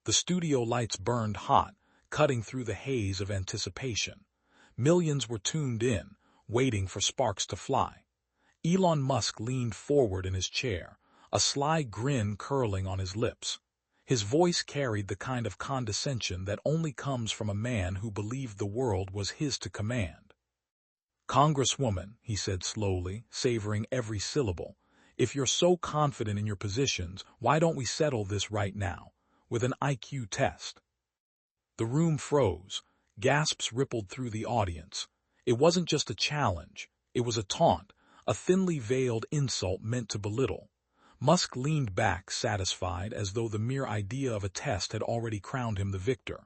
The studio lights burned hot, cutting through the haze of anticipation. Millions were tuned in, waiting for sparks to fly. Elon Musk leaned forward in his chair, a sly grin curling on his lips. His voice carried the kind of condescension that only comes from a man who believed the world was his to command. "Congresswoman," he said slowly, savoring every syllable, "if you're so confident in your positions, why don't we settle this right now, with an IQ test?" The room froze. Gasps rippled through the audience. It wasn't just a challenge. It was a taunt, a thinly veiled insult meant to belittle. Musk leaned back, satisfied, as though the mere idea of a test had already crowned him the victor.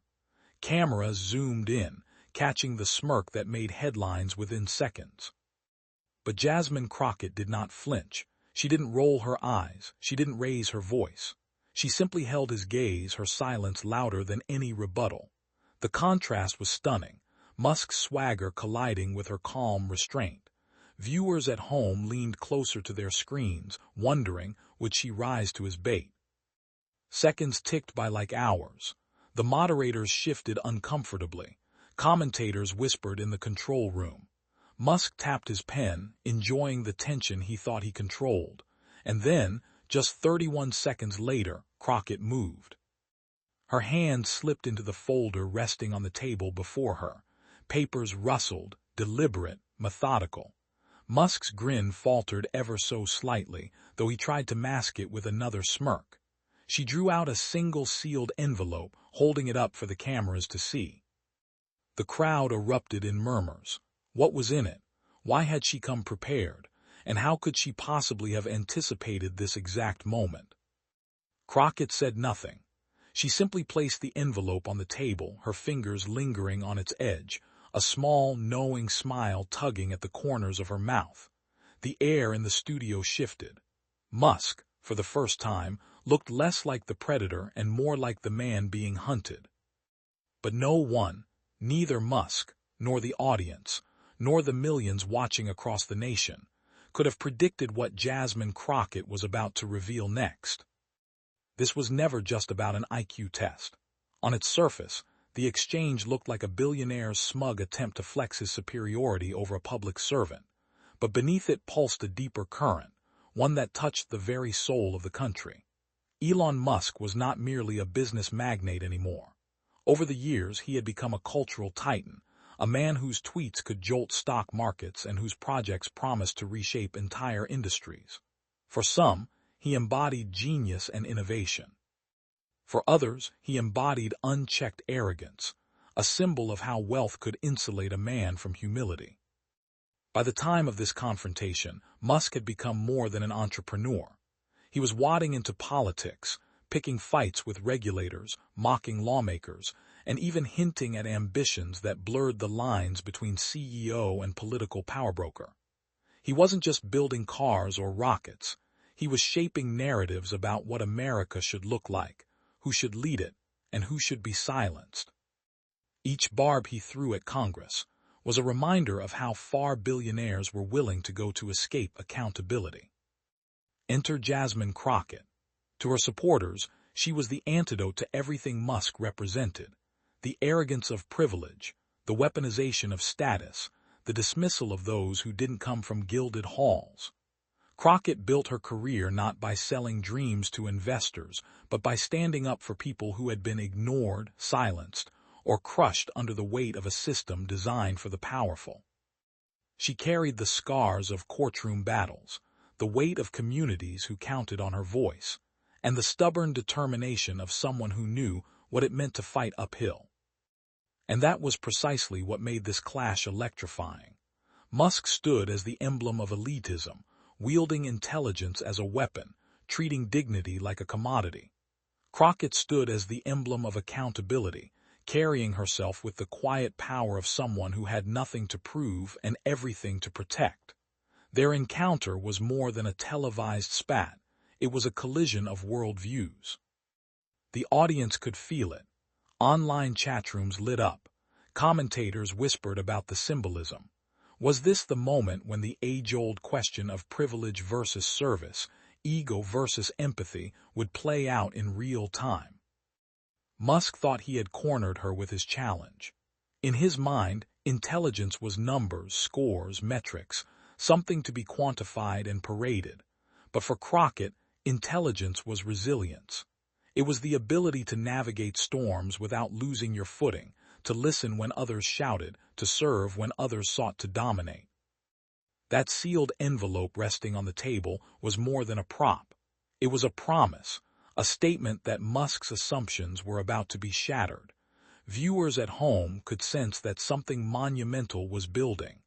Cameras zoomed in, catching the smirk that made headlines within seconds. But Jasmine Crockett did not flinch. She didn't roll her eyes. She didn't raise her voice. She simply held his gaze, her silence louder than any rebuttal. The contrast was stunning, Musk's swagger colliding with her calm restraint. Viewers at home leaned closer to their screens, wondering, would she rise to his bait? Seconds ticked by like hours. The moderators shifted uncomfortably. Commentators whispered in the control room. Musk tapped his pen, enjoying the tension he thought he controlled. And then, just 31 seconds later, Crockett moved. Her hand slipped into the folder resting on the table before her. Papers rustled, deliberate, methodical. Musk's grin faltered ever so slightly, though he tried to mask it with another smirk. She drew out a single sealed envelope, holding it up for the cameras to see. The crowd erupted in murmurs. What was in it? Why had she come prepared? And how could she possibly have anticipated this exact moment? Crockett said nothing. She simply placed the envelope on the table, her fingers lingering on its edge, a small, knowing smile tugging at the corners of her mouth. The air in the studio shifted. Musk, for the first time, looked less like the predator and more like the man being hunted. But no one, neither Musk, nor the audience, nor the millions watching across the nation, could have predicted what Jasmine Crockett was about to reveal next. This was never just about an IQ test. On its surface, the exchange looked like a billionaire's smug attempt to flex his superiority over a public servant. But beneath it pulsed a deeper current, one that touched the very soul of the country. Elon Musk was not merely a business magnate anymore. Over the years, he had become a cultural titan, a man whose tweets could jolt stock markets and whose projects promised to reshape entire industries. For some, he embodied genius and innovation. For others, he embodied unchecked arrogance, a symbol of how wealth could insulate a man from humility. By the time of this confrontation, Musk had become more than an entrepreneur. He was wadding into politics, picking fights with regulators, mocking lawmakers, and even hinting at ambitions that blurred the lines between CEO and political powerbroker. He wasn't just building cars or rockets. He was shaping narratives about what America should look like, who should lead it, and who should be silenced. Each barb he threw at Congress was a reminder of how far billionaires were willing to go to escape accountability. Enter Jasmine Crockett. To her supporters, she was the antidote to everything Musk represented: the arrogance of privilege, the weaponization of status, the dismissal of those who didn't come from gilded halls. Crockett built her career not by selling dreams to investors, but by standing up for people who had been ignored, silenced, or crushed under the weight of a system designed for the powerful. She carried the scars of courtroom battles, the weight of communities who counted on her voice, and the stubborn determination of someone who knew what it meant to fight uphill. And that was precisely what made this clash electrifying. Musk stood as the emblem of elitism, wielding intelligence as a weapon, treating dignity like a commodity. Crockett stood as the emblem of accountability, carrying herself with the quiet power of someone who had nothing to prove and everything to protect. Their encounter was more than a televised spat. It was a collision of worldviews. The audience could feel it. Online chatrooms lit up. Commentators whispered about the symbolism. Was this the moment when the age-old question of privilege versus service, ego versus empathy, would play out in real time? Musk thought he had cornered her with his challenge. In his mind, intelligence was numbers, scores, metrics, something to be quantified and paraded. But for Crockett, intelligence was resilience. It was the ability to navigate storms without losing your footing, to listen when others shouted, to serve when others sought to dominate. That sealed envelope resting on the table was more than a prop. It was a promise, a statement that Musk's assumptions were about to be shattered. Viewers at home could sense that something monumental was building.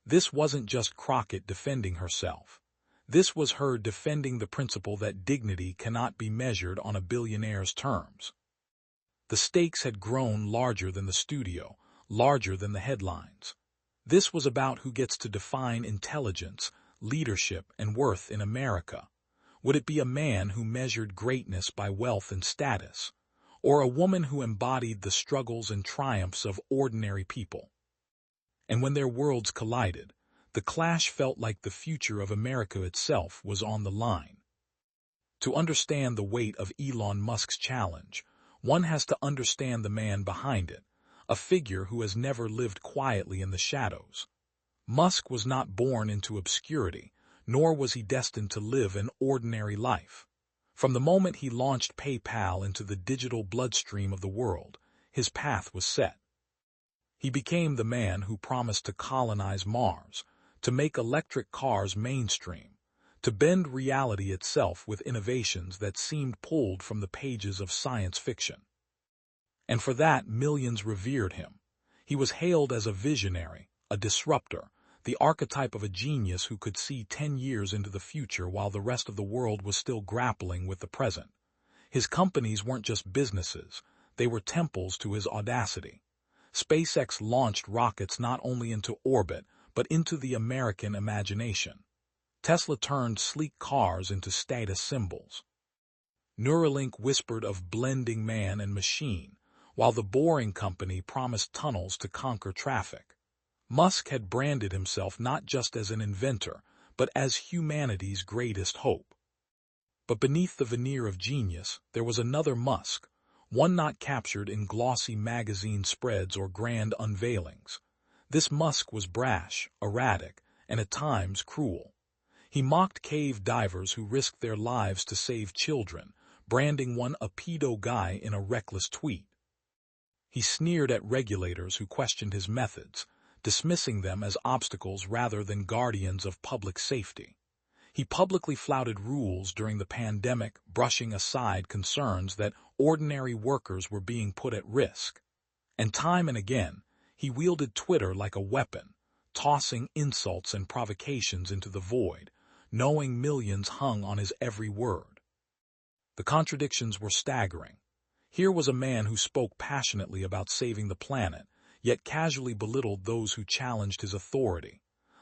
This wasn't just Crockett defending herself. This was her defending the principle that dignity cannot be measured on a billionaire's terms. The stakes had grown larger than the studio, larger than the headlines. This was about who gets to define intelligence, leadership, and worth in America. Would it be a man who measured greatness by wealth and status, or a woman who embodied the struggles and triumphs of ordinary people? And when their worlds collided, the clash felt like the future of America itself was on the line. To understand the weight of Elon Musk's challenge, one has to understand the man behind it, a figure who has never lived quietly in the shadows. Musk was not born into obscurity, nor was he destined to live an ordinary life. From the moment he launched PayPal into the digital bloodstream of the world, his path was set. He became the man who promised to colonize Mars, to make electric cars mainstream, to bend reality itself with innovations that seemed pulled from the pages of science fiction. And for that, millions revered him. He was hailed as a visionary, a disruptor, the archetype of a genius who could see 10 years into the future while the rest of the world was still grappling with the present. His companies weren't just businesses, they were temples to his audacity. SpaceX launched rockets not only into orbit, but into the American imagination. Tesla turned sleek cars into status symbols. Neuralink whispered of blending man and machine, while the Boring Company promised tunnels to conquer traffic. Musk had branded himself not just as an inventor, but as humanity's greatest hope. But beneath the veneer of genius, there was another Musk, one not captured in glossy magazine spreads or grand unveilings. This Musk was brash, erratic, and at times cruel. He mocked cave divers who risked their lives to save children, branding one a pedo guy in a reckless tweet. He sneered at regulators who questioned his methods, dismissing them as obstacles rather than guardians of public safety. He publicly flouted rules during the pandemic, brushing aside concerns that ordinary workers were being put at risk. And time and again, he wielded Twitter like a weapon, tossing insults and provocations into the void, knowing millions hung on his every word. The contradictions were staggering. Here was a man who spoke passionately about saving the planet, yet casually belittled those who challenged his authority.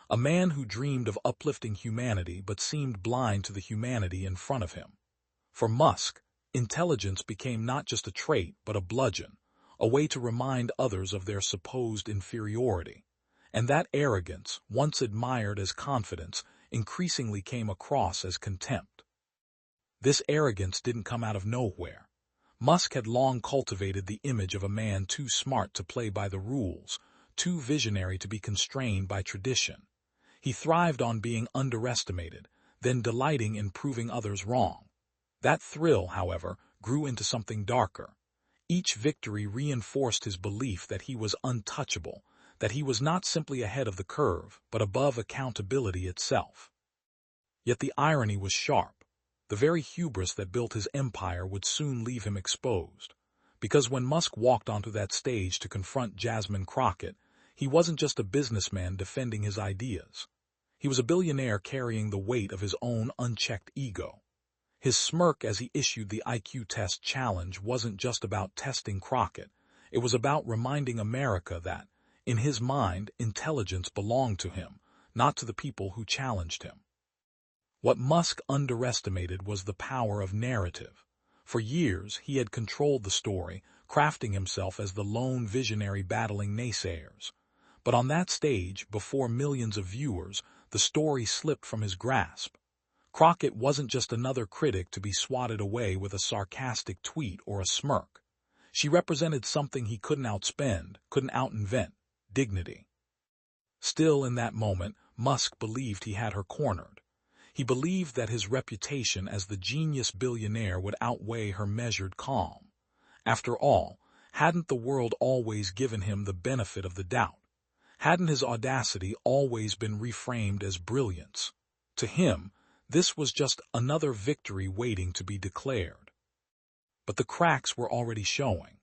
A man who dreamed of uplifting humanity but seemed blind to the humanity in front of him. For Musk, intelligence became not just a trait but a bludgeon, a way to remind others of their supposed inferiority. And that arrogance, once admired as confidence, increasingly came across as contempt. This arrogance didn't come out of nowhere. Musk had long cultivated the image of a man too smart to play by the rules, too visionary to be constrained by tradition. He thrived on being underestimated, then delighting in proving others wrong. That thrill, however, grew into something darker. Each victory reinforced his belief that he was untouchable, that he was not simply ahead of the curve, but above accountability itself. Yet the irony was sharp. The very hubris that built his empire would soon leave him exposed. Because when Musk walked onto that stage to confront Jasmine Crockett, he wasn't just a businessman defending his ideas. He was a billionaire carrying the weight of his own unchecked ego. His smirk as he issued the IQ test challenge wasn't just about testing Crockett. It was about reminding America that, in his mind, intelligence belonged to him, not to the people who challenged him. What Musk underestimated was the power of narrative. For years, he had controlled the story, crafting himself as the lone visionary battling naysayers. But on that stage, before millions of viewers, the story slipped from his grasp. Crockett wasn't just another critic to be swatted away with a sarcastic tweet or a smirk. She represented something he couldn't outspend, couldn't outinvent: dignity. Still, in that moment, Musk believed he had her cornered. He believed that his reputation as the genius billionaire would outweigh her measured calm. After all, hadn't the world always given him the benefit of the doubt? Hadn't his audacity always been reframed as brilliance? To him, this was just another victory waiting to be declared. But the cracks were already showing.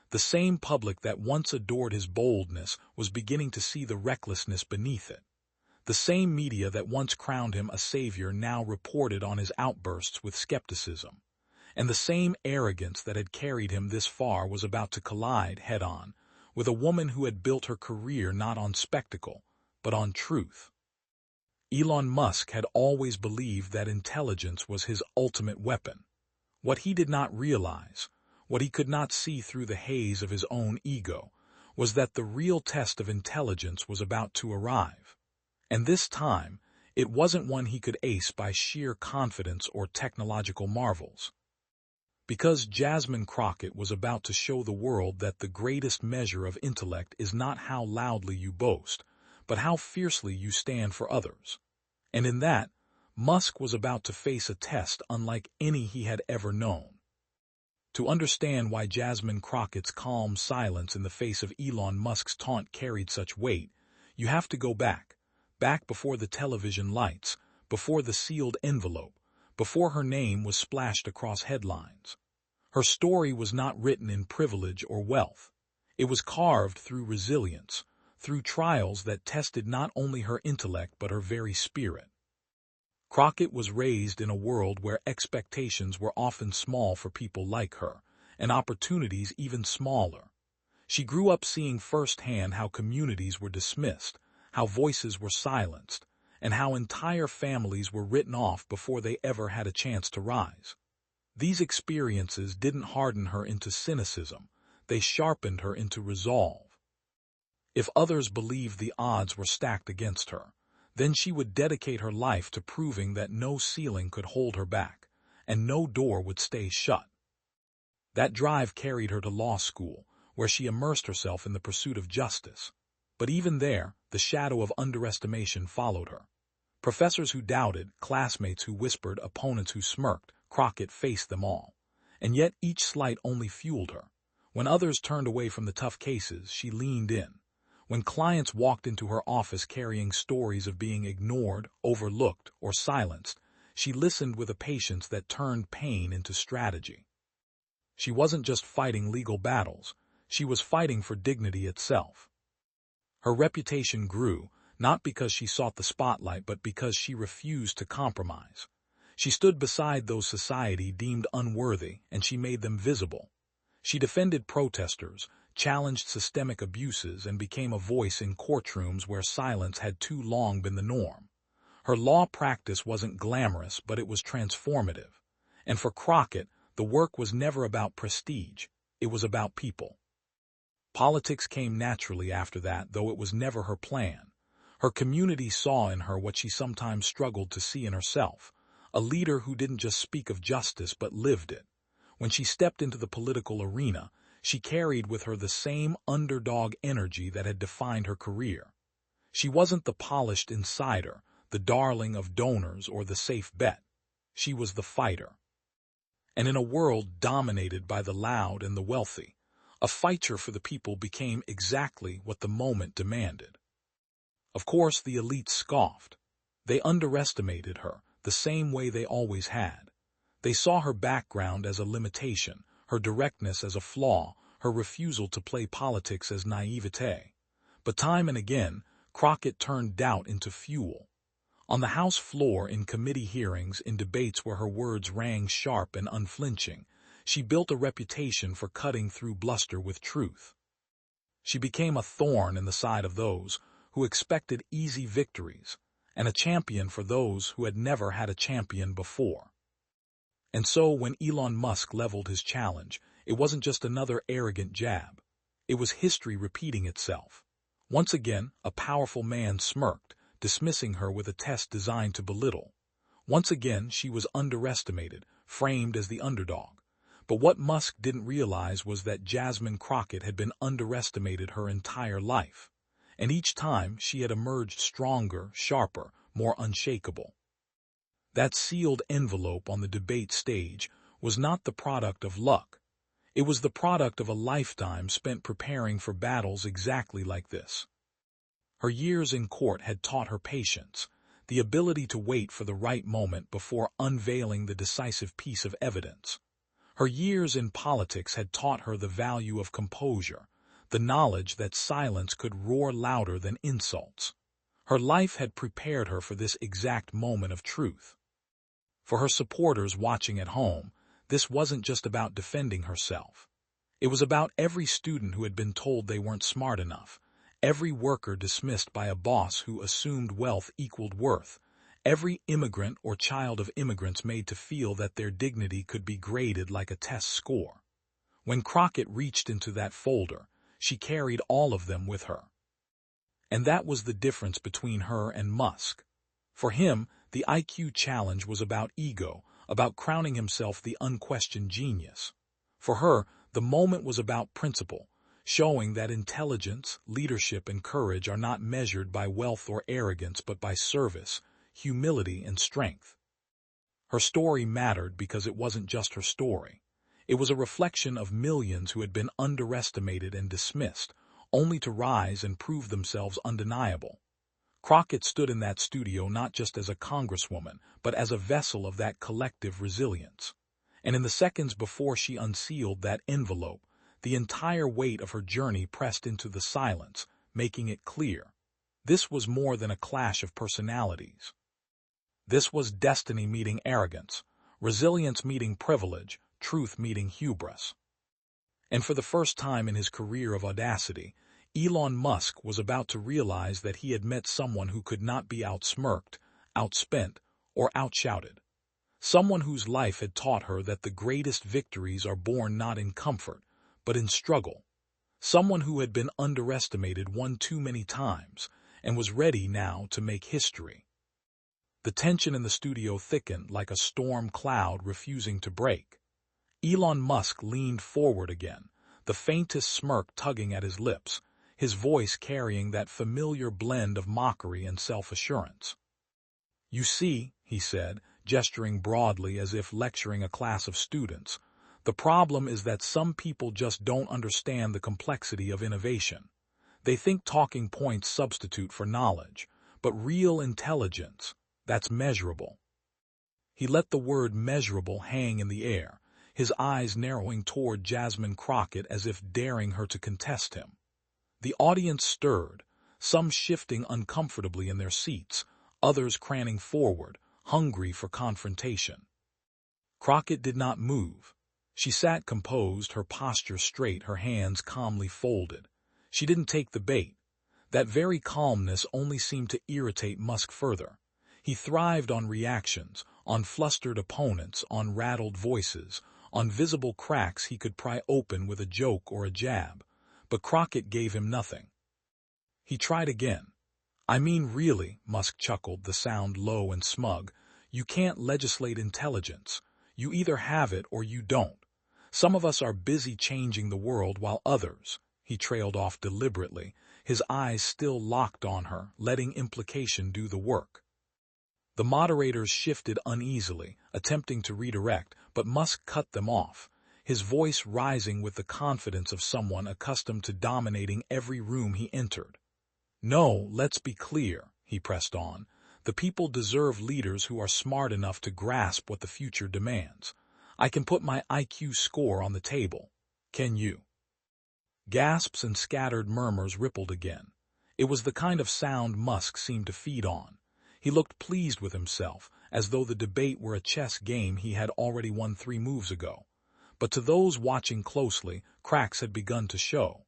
The same public that once adored his boldness was beginning to see the recklessness beneath it. The same media that once crowned him a savior now reported on his outbursts with skepticism. And the same arrogance that had carried him this far was about to collide head-on with a woman who had built her career not on spectacle, but on truth. Elon Musk had always believed that intelligence was his ultimate weapon. What he did not realize, what he could not see through the haze of his own ego, was that the real test of intelligence was about to arrive. And this time, it wasn't one he could ace by sheer confidence or technological marvels. Because Jasmine Crockett was about to show the world that the greatest measure of intellect is not how loudly you boast, but how fiercely you stand for others. And in that, Musk was about to face a test unlike any he had ever known. To understand why Jasmine Crockett's calm silence in the face of Elon Musk's taunt carried such weight, you have to go back before the television lights, before the sealed envelope, before her name was splashed across headlines. Her story was not written in privilege or wealth. It was carved through resilience, through trials that tested not only her intellect but her very spirit. Crockett was raised in a world where expectations were often small for people like her, and opportunities even smaller. She grew up seeing firsthand how communities were dismissed, how voices were silenced, and how entire families were written off before they ever had a chance to rise. These experiences didn't harden her into cynicism, they sharpened her into resolve. If others believed the odds were stacked against her, then she would dedicate her life to proving that no ceiling could hold her back, and no door would stay shut. That drive carried her to law school, where she immersed herself in the pursuit of justice. But even there, the shadow of underestimation followed her. Professors who doubted, classmates who whispered, opponents who smirked, Crockett faced them all. And yet each slight only fueled her. When others turned away from the tough cases, she leaned in. When clients walked into her office carrying stories of being ignored, overlooked, or silenced, she listened with a patience that turned pain into strategy. She wasn't just fighting legal battles, she was fighting for dignity itself. Her reputation grew, not because she sought the spotlight, but because she refused to compromise. She stood beside those society deemed unworthy, and she made them visible. She defended protesters, challenged systemic abuses, and became a voice in courtrooms where silence had too long been the norm. Her law practice wasn't glamorous, but it was transformative. And for Crockett, the work was never about prestige, it was about people. Politics came naturally after that, though it was never her plan. Her community saw in her what she sometimes struggled to see in herself, a leader who didn't just speak of justice but lived it. When she stepped into the political arena, she carried with her the same underdog energy that had defined her career. She wasn't the polished insider, the darling of donors, or the safe bet. She was the fighter. And in a world dominated by the loud and the wealthy, a fighter for the people became exactly what the moment demanded. Of course, the elite scoffed. They underestimated her, the same way they always had. They saw her background as a limitation, her directness as a flaw, her refusal to play politics as naivete. But time and again, Crockett turned doubt into fuel. On the House floor, in committee hearings, in debates where her words rang sharp and unflinching, she built a reputation for cutting through bluster with truth. She became a thorn in the side of those who expected easy victories, and a champion for those who had never had a champion before. And so when Elon Musk leveled his challenge, it wasn't just another arrogant jab. It was history repeating itself. Once again, a powerful man smirked, dismissing her with a test designed to belittle. Once again, she was underestimated, framed as the underdog. But what Musk didn't realize was that Jasmine Crockett had been underestimated her entire life, and each time she had emerged stronger, sharper, more unshakable. That sealed envelope on the debate stage was not the product of luck. It was the product of a lifetime spent preparing for battles exactly like this. Her years in court had taught her patience, the ability to wait for the right moment before unveiling the decisive piece of evidence. Her years in politics had taught her the value of composure, the knowledge that silence could roar louder than insults. Her life had prepared her for this exact moment of truth. For her supporters watching at home, this wasn't just about defending herself. It was about every student who had been told they weren't smart enough, every worker dismissed by a boss who assumed wealth equaled worth, every immigrant or child of immigrants made to feel that their dignity could be graded like a test score. When Crockett reached into that folder, she carried all of them with her. And that was the difference between her and Musk. For him, the IQ challenge was about ego, about crowning himself the unquestioned genius. For her, the moment was about principle, showing that intelligence, leadership, and courage are not measured by wealth or arrogance but by service, humility, and strength. Her story mattered because it wasn't just her story. It was a reflection of millions who had been underestimated and dismissed, only to rise and prove themselves undeniable. Crockett stood in that studio not just as a congresswoman, but as a vessel of that collective resilience. And in the seconds before she unsealed that envelope, the entire weight of her journey pressed into the silence, making it clear. This was more than a clash of personalities. This was destiny meeting arrogance, resilience meeting privilege, truth meeting hubris. And for the first time in his career of audacity, Elon Musk was about to realize that he had met someone who could not be outsmirked, outspent, or outshouted. Someone whose life had taught her that the greatest victories are born not in comfort, but in struggle. Someone who had been underestimated one too many times and was ready now to make history. The tension in the studio thickened like a storm cloud refusing to break. Elon Musk leaned forward again, the faintest smirk tugging at his lips, his voice carrying that familiar blend of mockery and self-assurance. "You see," he said, gesturing broadly as if lecturing a class of students, "the problem is that some people just don't understand the complexity of innovation. They think talking points substitute for knowledge, but real intelligence, that's measurable." He let the word measurable hang in the air, his eyes narrowing toward Jasmine Crockett as if daring her to contest him. The audience stirred, some shifting uncomfortably in their seats, others craning forward, hungry for confrontation. Crockett did not move. She sat composed, her posture straight, her hands calmly folded. She didn't take the bait. That very calmness only seemed to irritate Musk further. He thrived on reactions, on flustered opponents, on rattled voices, on visible cracks he could pry open with a joke or a jab. But Crockett gave him nothing. He tried again. "I mean, really," Musk chuckled, the sound low and smug, "you can't legislate intelligence. You either have it or you don't. Some of us are busy changing the world while others," he trailed off deliberately, his eyes still locked on her, letting implication do the work. The moderators shifted uneasily, attempting to redirect, but Musk cut them off, his voice rising with the confidence of someone accustomed to dominating every room he entered. "No, let's be clear," he pressed on. "The people deserve leaders who are smart enough to grasp what the future demands. I can put my IQ score on the table. Can you?" Gasps and scattered murmurs rippled again. It was the kind of sound Musk seemed to feed on. He looked pleased with himself, as though the debate were a chess game he had already won 3 moves ago. But to those watching closely, cracks had begun to show.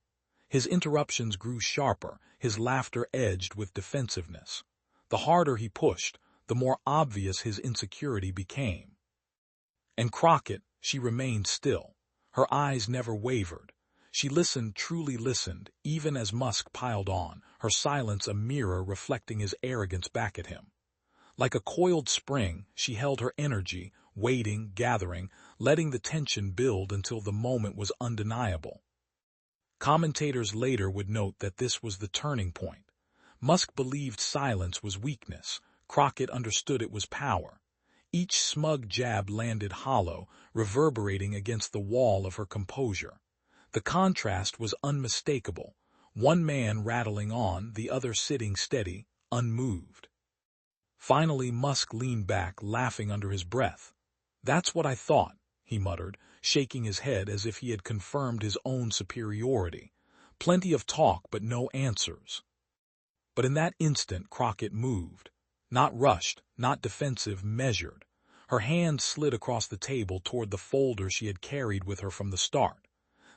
His interruptions grew sharper, his laughter edged with defensiveness. The harder he pushed, the more obvious his insecurity became. And Crockett, she remained still. Her eyes never wavered. She listened, truly listened, even as Musk piled on, her silence a mirror reflecting his arrogance back at him. Like a coiled spring, she held her energy, waiting, gathering, letting the tension build until the moment was undeniable. Commentators later would note that this was the turning point. Musk believed silence was weakness. Crockett understood it was power. Each smug jab landed hollow, reverberating against the wall of her composure. The contrast was unmistakable. One man rattling on, the other sitting steady, unmoved. Finally, Musk leaned back, laughing under his breath. "That's what I thought," he muttered, shaking his head as if he had confirmed his own superiority. Plenty of talk, but no answers. But in that instant, Crockett moved. Not rushed, not defensive, measured. Her hand slid across the table toward the folder she had carried with her from the start.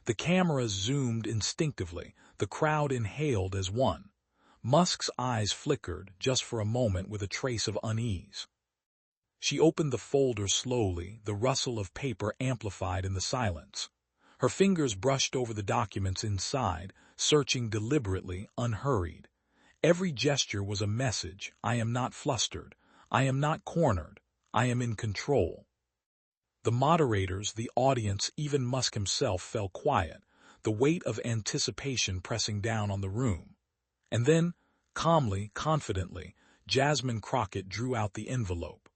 The cameras zoomed instinctively. The crowd inhaled as one. Musk's eyes flickered, just for a moment, with a trace of unease. She opened the folder slowly, the rustle of paper amplified in the silence. Her fingers brushed over the documents inside, searching deliberately, unhurried. Every gesture was a message. I am not flustered. I am not cornered. I am in control. The moderators, the audience, even Musk himself fell quiet, the weight of anticipation pressing down on the room. And then, calmly, confidently, Jasmine Crockett drew out the envelope.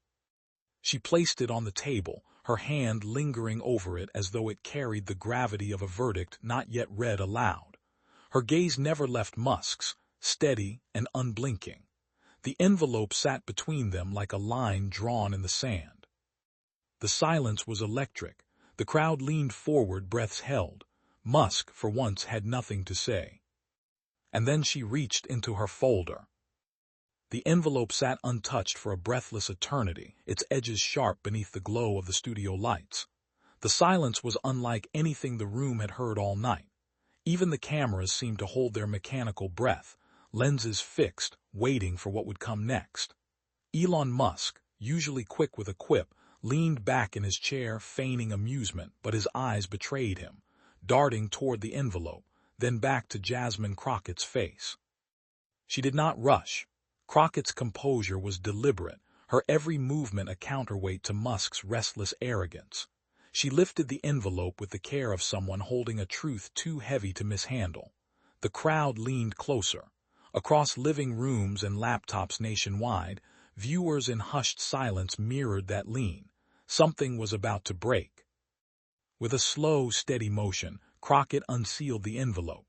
She placed it on the table, her hand lingering over it as though it carried the gravity of a verdict not yet read aloud. Her gaze never left Musk's, steady and unblinking. The envelope sat between them like a line drawn in the sand. The silence was electric. The crowd leaned forward, breaths held. Musk, for once, had nothing to say. And then she reached into her folder. The envelope sat untouched for a breathless eternity, its edges sharp beneath the glow of the studio lights. The silence was unlike anything the room had heard all night. Even the cameras seemed to hold their mechanical breath, lenses fixed, waiting for what would come next. Elon Musk, usually quick with a quip, leaned back in his chair, feigning amusement, but his eyes betrayed him, darting toward the envelope, then back to Jasmine Crockett's face. She did not rush. Crockett's composure was deliberate, her every movement a counterweight to Musk's restless arrogance. She lifted the envelope with the care of someone holding a truth too heavy to mishandle. The crowd leaned closer. Across living rooms and laptops nationwide, viewers in hushed silence mirrored that lean. Something was about to break. With a slow, steady motion, Crockett unsealed the envelope.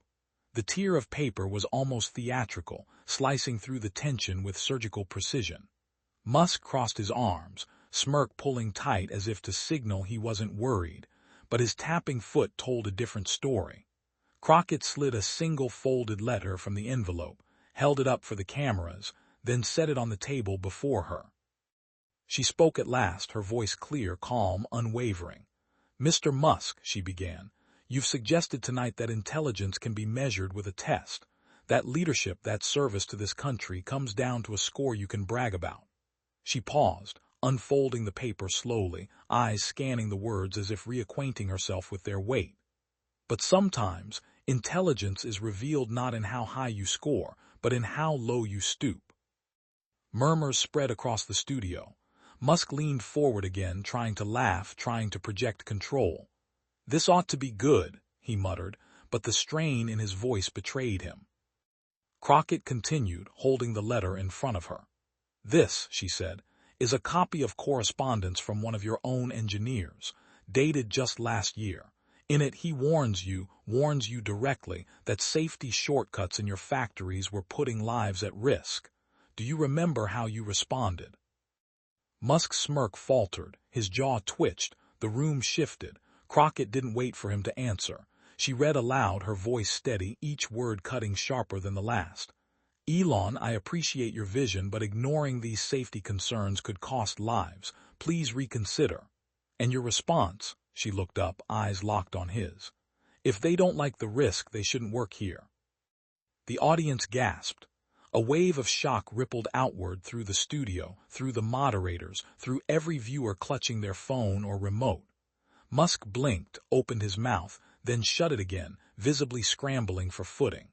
The tier of paper was almost theatrical, slicing through the tension with surgical precision. Musk crossed his arms, smirk pulling tight as if to signal he wasn't worried, but his tapping foot told a different story. Crockett slid a single folded letter from the envelope, held it up for the cameras, then set it on the table before her. She spoke at last, her voice clear, calm, unwavering. "Mr. Musk," she began, "you've suggested tonight that intelligence can be measured with a test. That leadership, that service to this country comes down to a score you can brag about." She paused, unfolding the paper slowly, eyes scanning the words as if reacquainting herself with their weight. "But sometimes, intelligence is revealed not in how high you score, but in how low you stoop." Murmurs spread across the studio. Musk leaned forward again, trying to laugh, trying to project control. "This ought to be good," he muttered, but the strain in his voice betrayed him. Crockett continued, holding the letter in front of her. "This," she said, "is a copy of correspondence from one of your own engineers, dated just last year. In it he warns you directly, that safety shortcuts in your factories were putting lives at risk. Do you remember how you responded?" Musk's smirk faltered, his jaw twitched, the room shifted. Crockett didn't wait for him to answer. She read aloud, her voice steady, each word cutting sharper than the last. "Elon, I appreciate your vision, but ignoring these safety concerns could cost lives. Please reconsider." "And your response?" She looked up, eyes locked on his. "If they don't like the risk, they shouldn't work here." The audience gasped. A wave of shock rippled outward through the studio, through the moderators, through every viewer clutching their phone or remote. Musk blinked, opened his mouth, then shut it again, visibly scrambling for footing.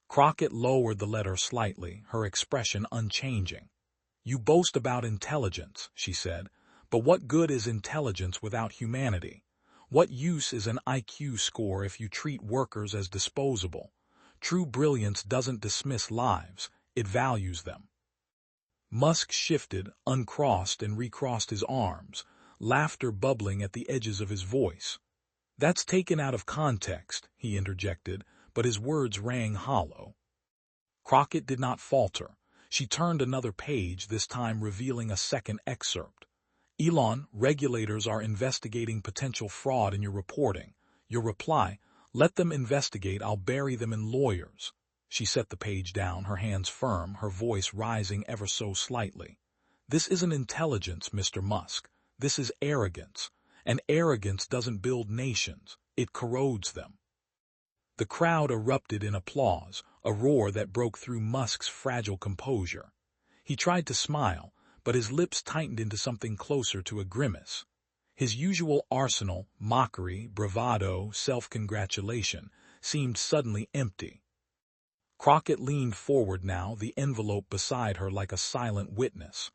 Crockett lowered the letter slightly, her expression unchanging. "You boast about intelligence," she said, "but what good is intelligence without humanity? What use is an IQ score if you treat workers as disposable? True brilliance doesn't dismiss lives, it values them." Musk shifted, uncrossed, and recrossed his arms, laughter bubbling at the edges of his voice. "That's taken out of context," he interjected, but his words rang hollow. Crockett did not falter. She turned another page, this time revealing a second excerpt. "Elon, regulators are investigating potential fraud in your reporting. Your reply, 'Let them investigate, I'll bury them in lawyers.'" She set the page down, her hands firm, her voice rising ever so slightly. "This isn't intelligence, Mr. Musk. This is arrogance. And arrogance doesn't build nations, it corrodes them." The crowd erupted in applause, a roar that broke through Musk's fragile composure. He tried to smile, but his lips tightened into something closer to a grimace. His usual arsenal, mockery, bravado, self-congratulation, seemed suddenly empty. Crockett leaned forward now, the envelope beside her like a silent witness.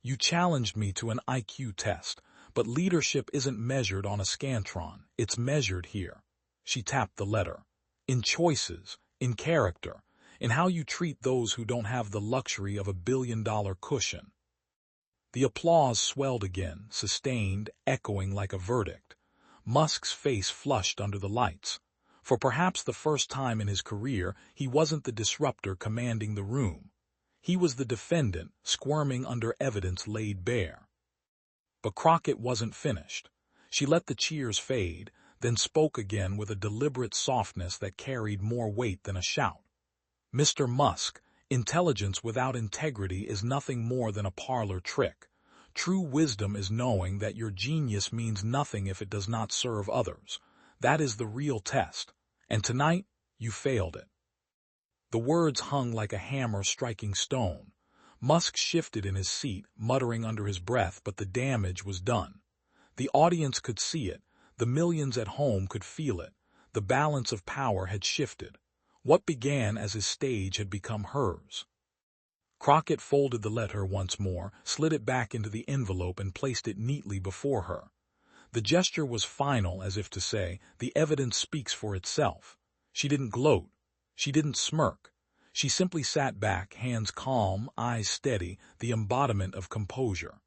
"You challenged me to an IQ test, but leadership isn't measured on a scantron, it's measured here." She tapped the letter. "In choices, in character, in how you treat those who don't have the luxury of a billion-dollar cushion." The applause swelled again, sustained, echoing like a verdict. Musk's face flushed under the lights. For perhaps the first time in his career, he wasn't the disruptor commanding the room. He was the defendant, squirming under evidence laid bare. But Crockett wasn't finished. She let the cheers fade, then spoke again with a deliberate softness that carried more weight than a shout. "Mr. Musk, intelligence without integrity is nothing more than a parlor trick. True wisdom is knowing that your genius means nothing if it does not serve others. That is the real test. And tonight, you failed it." The words hung like a hammer striking stone. Musk shifted in his seat, muttering under his breath, but the damage was done. The audience could see it. The millions at home could feel it. The balance of power had shifted. What began as his stage had become hers. Crockett folded the letter once more, slid it back into the envelope, and placed it neatly before her. The gesture was final, as if to say, "The evidence speaks for itself." She didn't gloat. She didn't smirk. She simply sat back, hands calm, eyes steady, the embodiment of composure.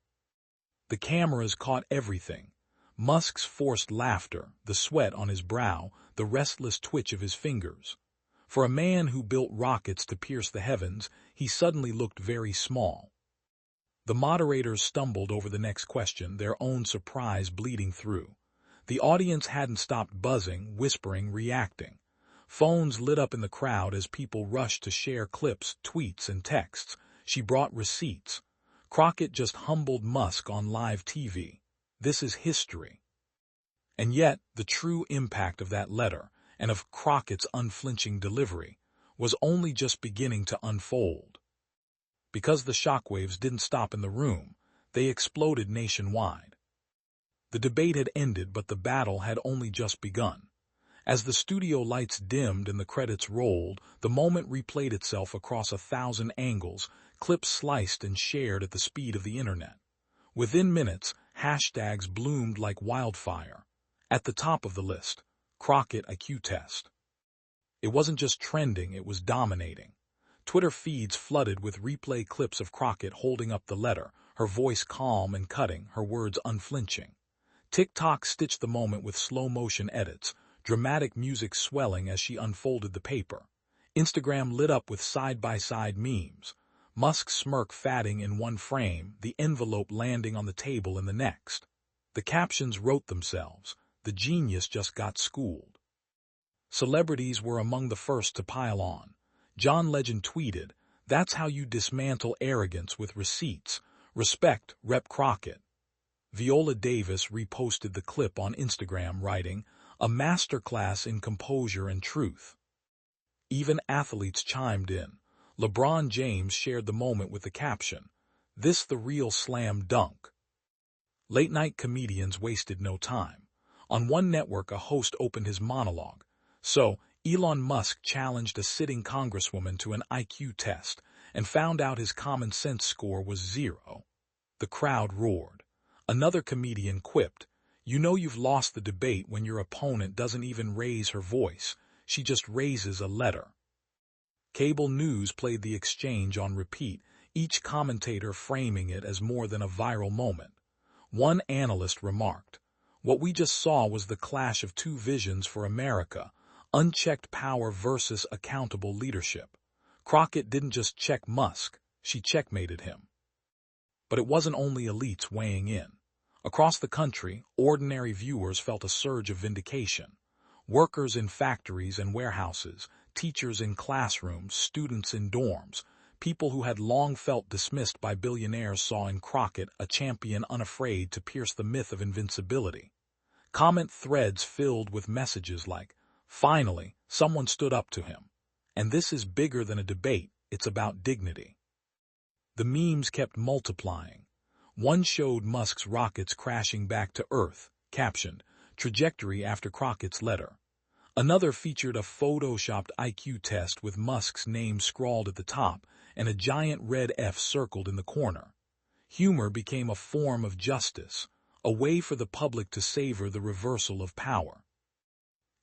The cameras caught everything. Musk's forced laughter, the sweat on his brow, the restless twitch of his fingers. For a man who built rockets to pierce the heavens, he suddenly looked very small. The moderators stumbled over the next question, their own surprise bleeding through. The audience hadn't stopped buzzing, whispering, reacting. Phones lit up in the crowd as people rushed to share clips, tweets, and texts. She brought receipts. Crockett just humbled Musk on live TV. This is history. And yet, the true impact of that letter, and of Crockett's unflinching delivery, was only just beginning to unfold. Because the shockwaves didn't stop in the room, they exploded nationwide. The debate had ended, but the battle had only just begun. As the studio lights dimmed and the credits rolled, the moment replayed itself across 1,000 angles, clips sliced and shared at the speed of the internet. Within minutes, hashtags bloomed like wildfire. At the top of the list, Crockett IQ test. It wasn't just trending, it was dominating. Twitter feeds flooded with replay clips of Crockett holding up the letter, her voice calm and cutting, her words unflinching. TikTok stitched the moment with slow-motion edits, dramatic music swelling as she unfolded the paper. Instagram lit up with side-by-side memes. Musk's smirk fatting in one frame, the envelope landing on the table in the next. The captions wrote themselves. The genius just got schooled. Celebrities were among the first to pile on. John Legend tweeted, "That's how you dismantle arrogance with receipts. Respect, Rep. Crockett." Viola Davis reposted the clip on Instagram, writing, "A masterclass in composure and truth." Even athletes chimed in. LeBron James shared the moment with the caption, "This the real slam dunk." Late-night comedians wasted no time. On one network, a host opened his monologue. "So, Elon Musk challenged a sitting congresswoman to an IQ test, and found out his common sense score was 0. The crowd roared. Another comedian quipped, "You know you've lost the debate when your opponent doesn't even raise her voice, she just raises a letter." Cable news played the exchange on repeat, each commentator framing it as more than a viral moment. One analyst remarked, "What we just saw was the clash of two visions for America, unchecked power versus accountable leadership. Crockett didn't just check Musk, she checkmated him." But it wasn't only elites weighing in. Across the country, ordinary viewers felt a surge of vindication. Workers in factories and warehouses, teachers in classrooms, students in dorms, people who had long felt dismissed by billionaires saw in Crockett a champion unafraid to pierce the myth of invincibility. Comment threads filled with messages like, "Finally, someone stood up to him. And this is bigger than a debate, it's about dignity." The memes kept multiplying. One showed Musk's rockets crashing back to Earth, captioned, "Trajectory after Crockett's letter." Another featured a photoshopped IQ test with Musk's name scrawled at the top and a giant red F circled in the corner. Humor became a form of justice, a way for the public to savor the reversal of power.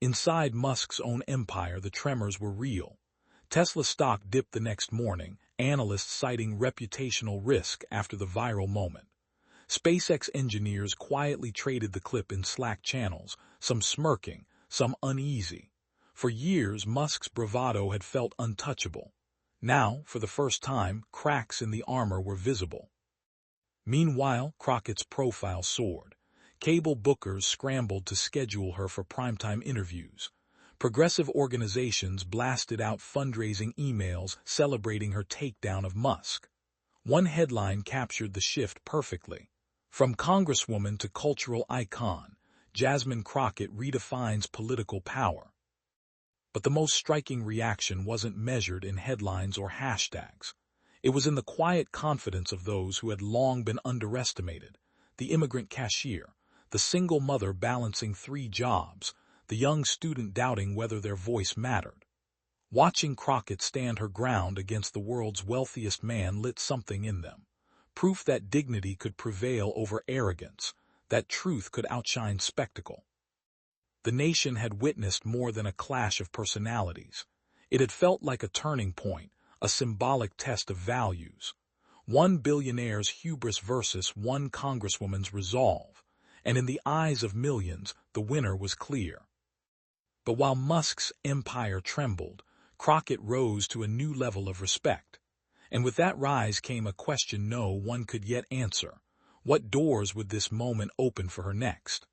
Inside Musk's own empire, the tremors were real. Tesla stock dipped the next morning, analysts citing reputational risk after the viral moment. SpaceX engineers quietly traded the clip in Slack channels, some smirking, some uneasy. For years, Musk's bravado had felt untouchable. Now, for the first time, cracks in the armor were visible. Meanwhile, Crockett's profile soared. Cable bookers scrambled to schedule her for primetime interviews. Progressive organizations blasted out fundraising emails celebrating her takedown of Musk. One headline captured the shift perfectly. "From Congresswoman to cultural icon, Jasmine Crockett redefines political power." But the most striking reaction wasn't measured in headlines or hashtags. It was in the quiet confidence of those who had long been underestimated: the immigrant cashier, the single mother balancing 3 jobs, the young student doubting whether their voice mattered. Watching Crockett stand her ground against the world's wealthiest man lit something in them. Proof that dignity could prevail over arrogance, that truth could outshine spectacle. The nation had witnessed more than a clash of personalities. It had felt like a turning point, a symbolic test of values. One billionaire's hubris versus one congresswoman's resolve, and in the eyes of millions, the winner was clear. But while Musk's empire trembled, Crockett rose to a new level of respect. And with that rise came a question no one could yet answer. What doors would this moment open for her next?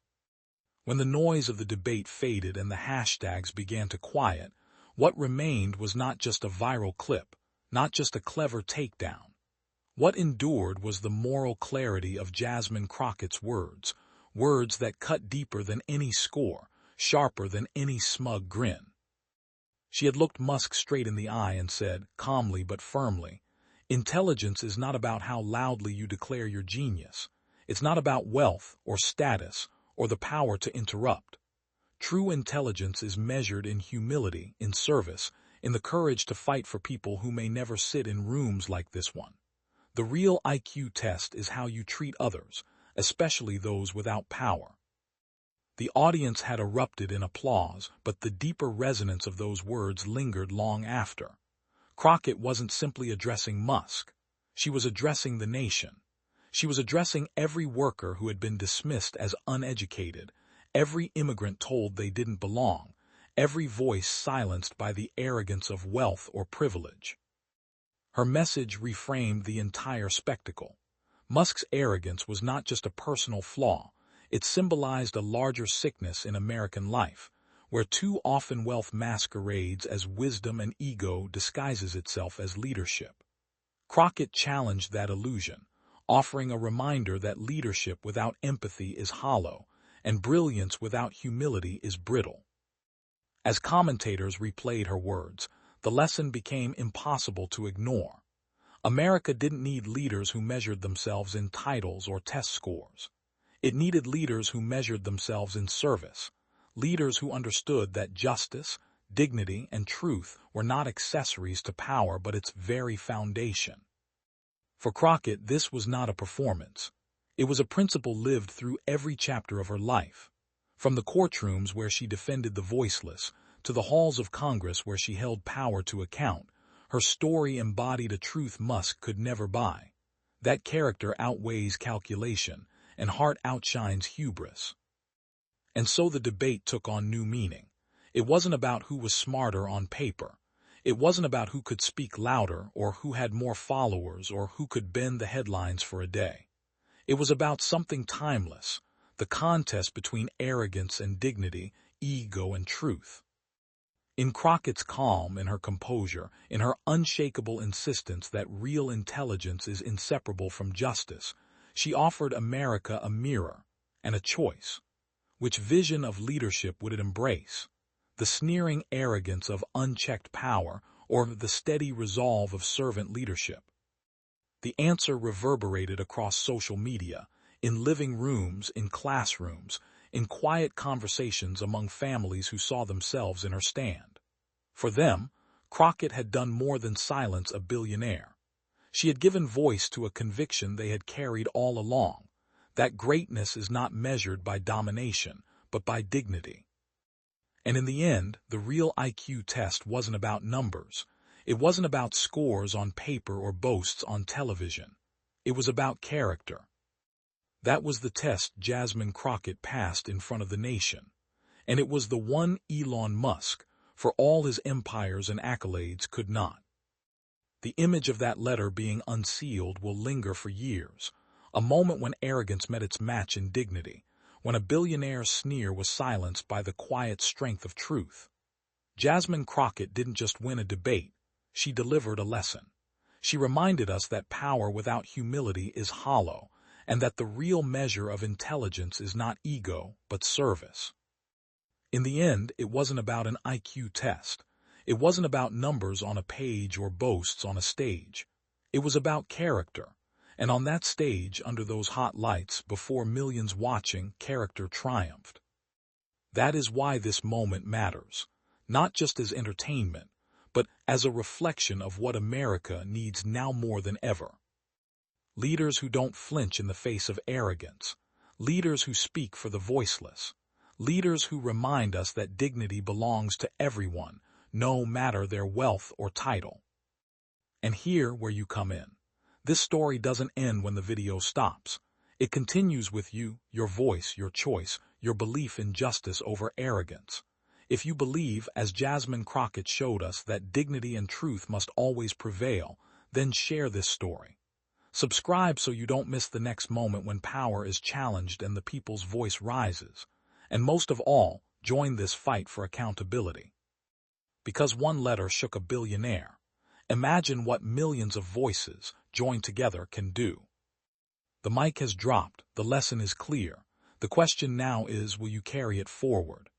When the noise of the debate faded and the hashtags began to quiet, what remained was not just a viral clip, not just a clever takedown. What endured was the moral clarity of Jasmine Crockett's words, words that cut deeper than any score, sharper than any smug grin. She had looked Musk straight in the eye and said, calmly but firmly, "Intelligence is not about how loudly you declare your genius. It's not about wealth or status or the power to interrupt. True intelligence is measured in humility, in service, in the courage to fight for people who may never sit in rooms like this one. The real IQ test is how you treat others, especially those without power." The audience had erupted in applause, but the deeper resonance of those words lingered long after. Crockett wasn't simply addressing Musk. She was addressing the nation. She was addressing every worker who had been dismissed as uneducated, every immigrant told they didn't belong, every voice silenced by the arrogance of wealth or privilege. Her message reframed the entire spectacle. Musk's arrogance was not just a personal flaw. It symbolized a larger sickness in American life, where too often wealth masquerades as wisdom and ego disguises itself as leadership. Crockett challenged that illusion, offering a reminder that leadership without empathy is hollow, and brilliance without humility is brittle. As commentators replayed her words, the lesson became impossible to ignore. America didn't need leaders who measured themselves in titles or test scores. It needed leaders who measured themselves in service, leaders who understood that justice, dignity, and truth were not accessories to power but its very foundation. For Crockett, this was not a performance. It was a principle lived through every chapter of her life. From the courtrooms where she defended the voiceless, to the halls of Congress where she held power to account, her story embodied a truth Musk could never buy. That character outweighs calculation, and heart outshines hubris. And so the debate took on new meaning. It wasn't about who was smarter on paper. It wasn't about who could speak louder, or who had more followers, or who could bend the headlines for a day. It was about something timeless, the contest between arrogance and dignity, ego and truth. In Crockett's calm, in her composure, in her unshakable insistence that real intelligence is inseparable from justice, she offered America a mirror and a choice. Which vision of leadership would it embrace? The sneering arrogance of unchecked power, or the steady resolve of servant leadership? The answer reverberated across social media, in living rooms, in classrooms, in quiet conversations among families who saw themselves in her stand. For them, Crockett had done more than silence a billionaire. She had given voice to a conviction they had carried all along, that greatness is not measured by domination, but by dignity. And in the end, the real IQ test wasn't about numbers. It wasn't about scores on paper or boasts on television. It was about character. That was the test Jasmine Crockett passed in front of the nation. And it was the one Elon Musk, for all his empires and accolades, could not. The image of that letter being unsealed will linger for years, a moment when arrogance met its match in dignity, when a billionaire's sneer was silenced by the quiet strength of truth. Jasmine Crockett didn't just win a debate, she delivered a lesson. She reminded us that power without humility is hollow, and that the real measure of intelligence is not ego, but service. In the end, it wasn't about an IQ test. It wasn't about numbers on a page or boasts on a stage. It was about character. And on that stage, under those hot lights, before millions watching, character triumphed. That is why this moment matters, not just as entertainment, but as a reflection of what America needs now more than ever. Leaders who don't flinch in the face of arrogance, leaders who speak for the voiceless, leaders who remind us that dignity belongs to everyone, no matter their wealth or title. And here where you come in. This story doesn't end when the video stops. It continues with you, your voice, your choice, your belief in justice over arrogance. If you believe, as Jasmine Crockett showed us, that dignity and truth must always prevail, then share this story. Subscribe so you don't miss the next moment when power is challenged and the people's voice rises. And most of all, join this fight for accountability. Because one letter shook a billionaire. Imagine what millions of voices, joined together, can do. The mic has dropped, the lesson is clear. The question now is, will you carry it forward?